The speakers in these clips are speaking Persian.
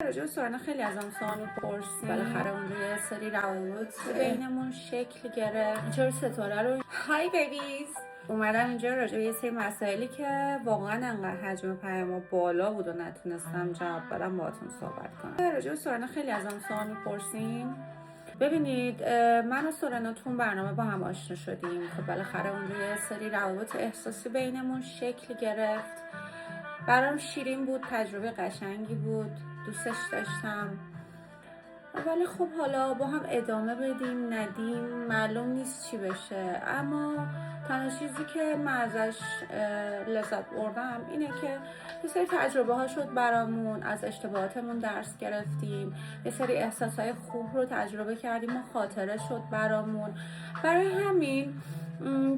راجع به سورنا خیلی ازم سوال می‌پرسید. بالاخره اونجا یه سری روابط بینمون شکل گرفت. چرا ستاره رو های بیبیز اومدم اینجا راجع به یه سری مسائلی که واقعا انقدر حجم پیام بالا بود و نتونستم جواب بدم باهاتون صحبت کنم. راجع به سورنا خیلی ازم سوال می‌پرسین. ببینید من و سورنا تو برنامه با هم آشنا شدیم که بالاخره اونجا یه سری روابط احساسی بینمون شکل گرفت. برام شیرین بود، تجربه قشنگی بود، دوستش داشتم. ولی خب حالا با هم ادامه بدیم ندیم معلوم نیست چی بشه. اما تنها چیزی که من ازش لذت بردم اینه که یه سری تجربه ها شد برامون، از اشتباهاتمون درس گرفتیم، یه سری احساسای خوب رو تجربه کردیم و خاطره شد برامون. برای همین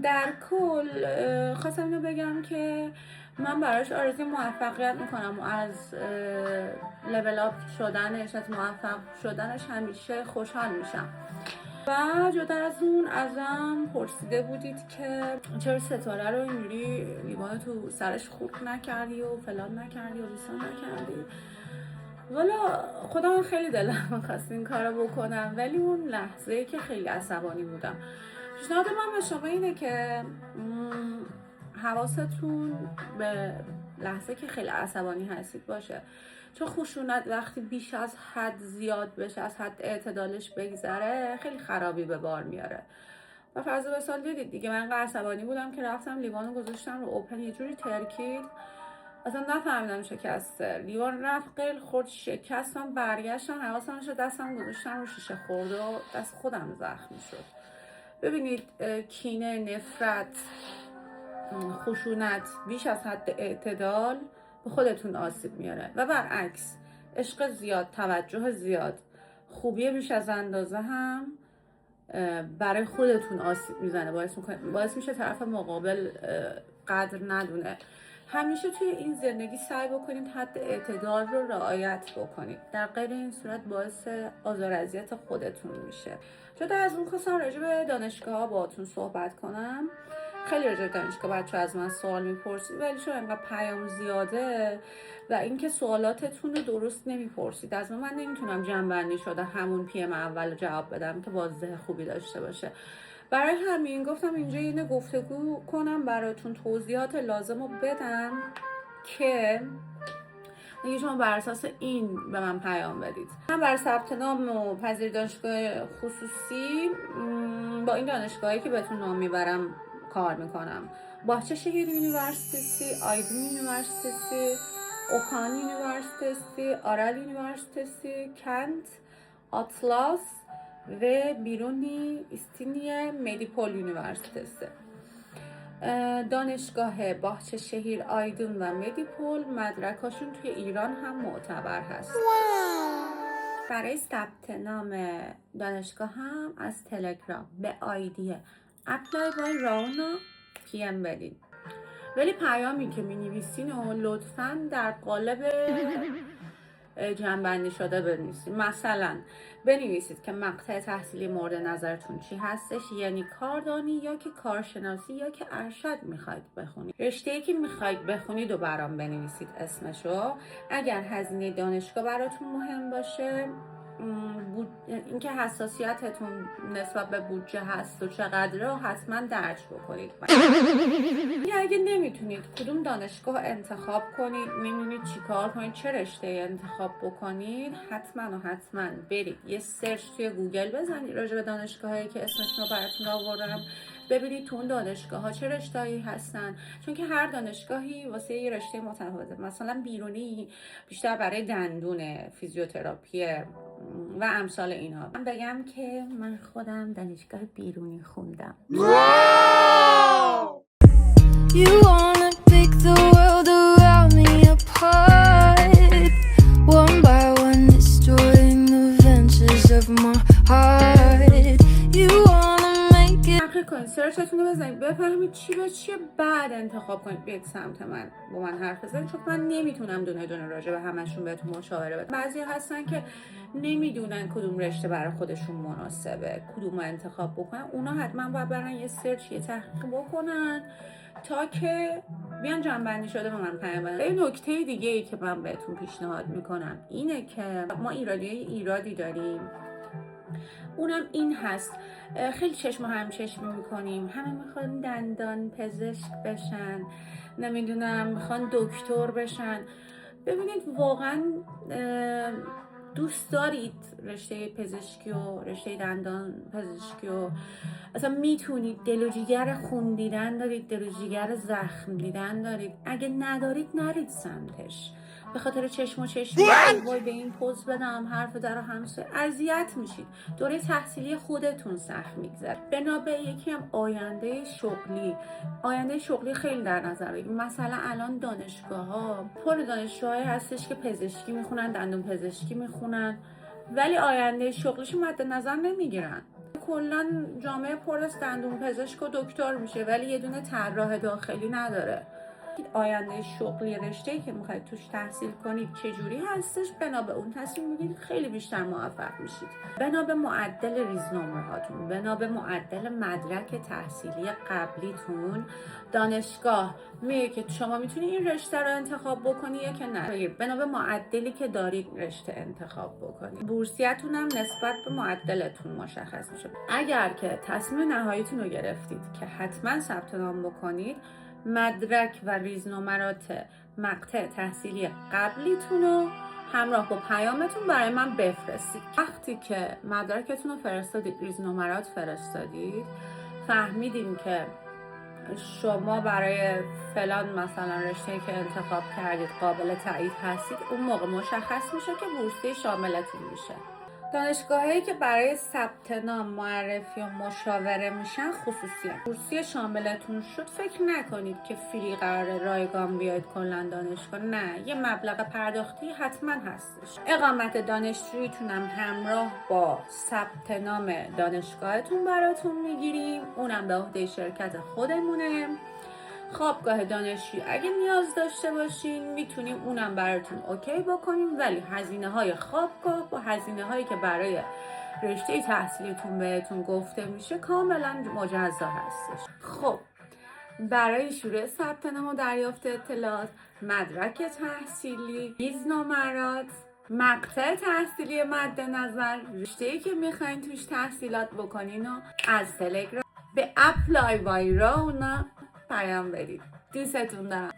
در کل خواستم اینو بگم که من براش آرزوی موفقیت میکنم و از لول آپ شدنش، از موفق شدنش همیشه خوشحال میشم. و جدا از اون ازم پرسیده بودید که چرا ستاره رو اینجوری لیوان تو سرش خورد نکردی و فلان نکردی و بیسان نکردی. والا خودم خیلی دلم می‌خواست این کارو بکنم، ولی اون لحظه‌ای که خیلی عصبانی بودم. پیشنهاد من به شما اینه که حواستون به لحظه که خیلی عصبانی هستید باشه، چون خشونت وقتی بیش از حد زیاد بشه، از حد اعتدالش بگذره، خیلی خرابی به بار میاره. و فرض مثال دیدید دیگه، من عصبانی بودم که رفتم لیوانو گذاشتم رو اوپن، یه جوری ترکید اصلا نفهمیدم شکسته. لیوان رفت قل خورد شکستم، برگشتم حواسم شد دستم گذاشتم رو شیشه خورد و دست خودم زخمی شد. ببینید کینه، نفرت، خشونت بیش از حد اعتدال به خودتون آسیب میاره و برعکس عشق زیاد، توجه زیاد، خوبی بیش از اندازه هم برای خودتون آسیب میزنه، باعث میشه طرف مقابل قدر ندونه. همیشه توی این زندگی سعی بکنید حد اعتدال رو رعایت بکنید، در غیر این صورت باعث آزار اذیت خودتون میشه. جدا از اون خواستم راجع به دانشگاه باهاتون صحبت کنم. خیلی راجع به دانشگاه بچه‌ها از من سوال میپرسید، ولی چون انقدر پیام زیاده و اینکه سوالاتتون رو درست نمیپرسید از من نمیتونم جمع‌بندی شده همون PM اول جواب بدم که بازده خوبی داشته باشه. برای همین گفتم اینجا یه گفتگو کنم براتون، توضیحات لازم رو بدم که دیگه شما بر اساس این به من پیام بدید. من بر ثبت نام و پذیرش دانشگاه خصوصی با این دانشگاهی که بهتون نام میبرم کار میکنم. باهچه شهیر یونیورسیتesi, Aydın Üniversitesi, Okan Üniversitesi, Aral Üniversitesi, Kent, Atlas ve Biruni İstinye Medipol Üniversitesi. دانشگاه باهچه شهیر، آیدون و مدیپول مدرکاشون توی ایران هم معتبر هست. برای ثبت نام دانشگاه هم از تلگرام به آیدی apply by راونا PM بدین. ولی پیامی که می نویسین و لطفاً در قالب جمع‌بندی شده بنویسید. مثلا بنویسید که مقطع تحصیلی مورد نظرتون چی هستش، یعنی کاردانی یا که کارشناسی یا که ارشد میخواید بخونید. رشته‌ای که میخواید بخونید و برام بنویسید اسمشو. اگر هزینه دانشگاه براتون مهم باشه، اینکه حساسیتتون نسبت به بودجه هست و چقدره حتما درج بکنید. اگه نمیتونید کدوم دانشگاه انتخاب کنید، نمیدونید چی کار کنید، چه رشته انتخاب بکنید، حتما برید یه سرچ توی گوگل بزنید راجع به دانشگاهایی که اسمشون رو براتون آوردم، ببینید تو اون دانشگاه ها چه رشته‌ای هستن، چون که هر دانشگاهی واسه یه رشته متفاوته. مثلا بیرونی بیشتر برای دندون، فیزیوتراپی و امثال اینها. من بگم که من خودم دانشگاه بیرونی خوندم. You wanna pick the world around me apart, one by one destroying the ventures of my heart. You wanna make it. تحقیق کنید، سرچتون رو بزنید، بفهمید چی به چیه، بعد انتخاب کنید بیاید سمت من با من حرف بزنید، چون من نمیتونم دونه دونه راجع به همشون بهتون مشاوره بدم. بعضی هستن که نمیدونن کدوم رشته برای خودشون مناسبه، کدوم انتخاب بکنن. اونا حتما باید برن یه سرچ، یه تحقیق بکنن تا که بیان جنبندی شده به من پیام بدن. یه نکته دیگه ای که من بهتون پیشنهاد میکنم اینه که ما ایرادی داریم، اونم این هست خیلی چشم و همچشمی میکنیم، همه میخوان دندان پزشک بشن، نمیدونم میخوان دکتر بشن. ببینید واقعا دوست دارید رشته پزشکی و رشته دندان پزشکی و اصلا میتونید، دل و جیگر خون دیدن دارید، دل و جیگر زخم دیدن دارید، اگه ندارید نرید سمتش. به خاطر چشم و چشم وای به این پوز بدم حرف در و همسایه اذیت میشید. دوره تحصیلی خودتون سخت میگذره. بنا به یکی هم آینده شغلی خیلی در نظر بگیرید. مثلا الان دانشگاه ها پر دانشجوهایی هستش که پزشکی میخونن، دندون پزشکی میخونن، ولی آینده شغلیشو مد نظر نمیگیرن. کلا جامعه پر از دندون پزشک و دکتر میشه ولی یه دونه طراح داخلی نداره. آینده شغلی رشته‌ای که میخواید توش تحصیل کنید چجوری هستش، بنا به اون تصمیم میگیرید، خیلی بیشتر موفق میشید. بنا به معدل ریزنمره هاتون، بنا به معدل مدرک تحصیلی قبلیتون، دانشگاه میگه که شما میتونید این رشته رو انتخاب بکنی یا که نه. بنا به معدلی که دارید رشته انتخاب بکنید. بورسیتون هم نسبت به معدلتون مشخص میشه. اگر که تصمیم نهاییتون رو گرفتید که حتما ثبت نام بکنید، مدرک و ریزنمرات مقطع تحصیلی قبلیتون رو همراه با پیامتون برای من بفرستید. وقتی که مدرکتون رو فرستادید، ریزنمرات فرستادید، فهمیدیم که شما برای فلان مثلا رشته‌ای که انتخاب کردید قابل تایید هستید، اون موقع مشخص میشه که بورسیه شاملتون میشه. دانشگاهایی که برای ثبت نام، معرفی و مشاوره میشن خصوصیه. بورسیه شاملتون شد، فکر نکنید که فری قراره رایگان بیاید کلا دانشگاه. نه، یه مبلغ پرداختی حتما هستش. اقامت دانشجوییتون هم همراه با ثبت نام دانشگاهتون براتون میگیریم، اونم به عهده شرکت خودمونه. خوابگاه دانشجویی اگه نیاز داشته باشین میتونیم اونم براتون اوکی بکنیم، ولی هزینه های خوابگاه با هزینه هایی که برای رشته تحصیلیتون بهتون گفته میشه کاملا مجزا هستش. خب برای شروع ثبت نام و دریافت اطلاعات، مدرک تحصیلی، ریزنمرات، مقطع تحصیلی مد نظر، رشته‌ای که میخواین توش تحصیلات بکنین و از تلگرام به اپلای بای راونا پیام بدید. دوستتون دارم.